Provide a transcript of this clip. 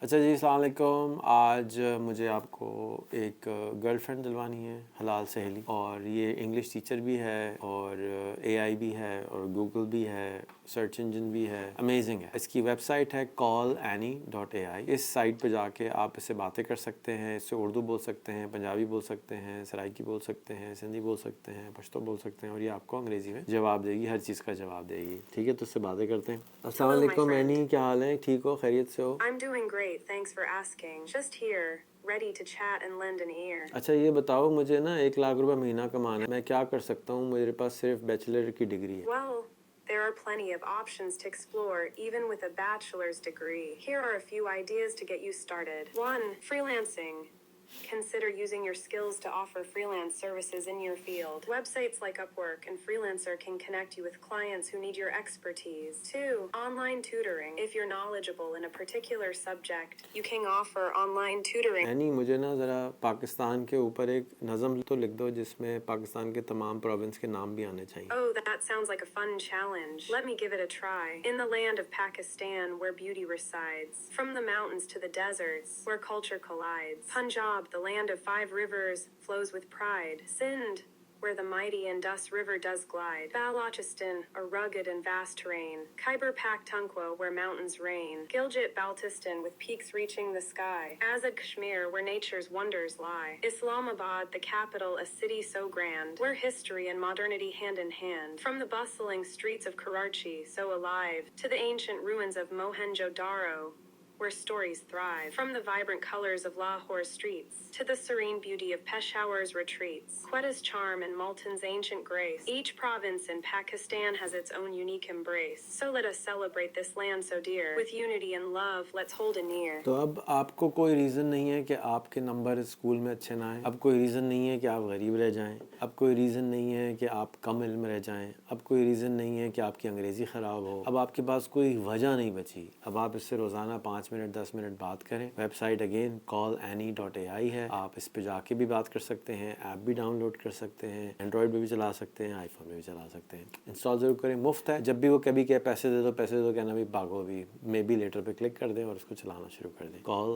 अच्छा जी, अस्सलाम वालेकुम। आज मुझे आपको एक गर्लफ्रेंड दिलवानी है, हलाल सहेली। और ये इंग्लिश टीचर भी है और एआई भी है और गूगल भी है, सर्च इंजन भी है। अमेजिंग है। इसकी वेबसाइट है callannie.ai। इस साइट पे जाके आप इससे बातें कर सकते हैं, इससे उर्दू बोल सकते हैं, पंजाबी बोल सकते हैं, सराइकी बोल सकते हैं, सिंधी बोल सकते हैं, पश्तो बोल सकते हैं और ये आपको अंग्रेज़ी में जवाब देगी, हर चीज़ का जवाब देगी। ठीक है, तो इससे बातें करते हैं। अस्सलाम वालेकुम एनी, क्या हाल है? ठीक हो? खैरियत से हो? I'm doing great, thanks for asking. Just here, ready to chat and lend an ear. अच्छा ये बताओ, मुझे ना 1 लाख रुपए महीना कमाना है, मैं क्या कर सकता हूँ? मेरे पास सिर्फ बैचलर की डिग्री है। Well, there are plenty of options to explore, even with a bachelor's degree. Here are a few ideas to get you started. 1. Freelancing. Consider using your skills to offer freelance services in your field. Websites like Upwork and Freelancer can connect you with clients who need your expertise. 2. Online tutoring. If you're knowledgeable in a particular subject, you can offer online tutoring. Any, मुझे ना ज़रा पाकिस्तान के ऊपर एक नज़म तो लिख दो जिसमें पाकिस्तान के तमाम प्रोविंस के नाम भी आने चाहिए। Oh, that sounds like a fun challenge. Let me give it a try. In the land of Pakistan, where beauty resides, from the mountains to the deserts, where culture collides. Punjab, the land of 5 rivers, flows with pride. Sindh, where the mighty Indus River does glide. Balochistan, a rugged and vast terrain. Khyber Pakhtunkhwa, where mountains reign. Gilgit-Baltistan, with peaks reaching the sky. Azad Kashmir, where nature's wonders lie. Islamabad, the capital, a city so grand, where history and modernity hand in hand. From the bustling streets of Karachi, so alive, to the ancient ruins of Mohenjo-Daro, where stories thrive. From the vibrant colors of Lahore's streets to the serene beauty of Peshawar's retreats, Quetta's charm and Multan's ancient grace, each province in Pakistan has its own unique embrace. So let us celebrate this land so dear. With unity and love, let's hold it near. तो अब आपको कोई reason नहीं है कि आपके number school में अच्छे ना आए। अब कोई रीज़न नहीं है कि आप गरीब रह जाएं। अब कोई रीज़न नहीं है कि आप कम इल्म रह जाएं। अब कोई रीज़न नहीं है कि आपकी अंग्रेज़ी ख़राब हो। अब आपके पास कोई वजह नहीं बची। अब आप इससे रोज़ाना 5 मिनट 10 मिनट बात करें। वेबसाइट अगेन callannie.ai है। आप इस पे जाके भी बात कर सकते हैं, ऐप भी डाउनलोड कर सकते हैं, एंड्रॉयड पे भी चला सकते हैं, आईफोन पे भी चला सकते हैं। इंस्टॉल ज़रूर करें, मुफ्त है। जब भी वो कभी कहे पैसे दे दो कहना भी भागो, अभी मे बी लेटर पे क्लिक कर दें और उसको चलाना शुरू कर दें। कॉल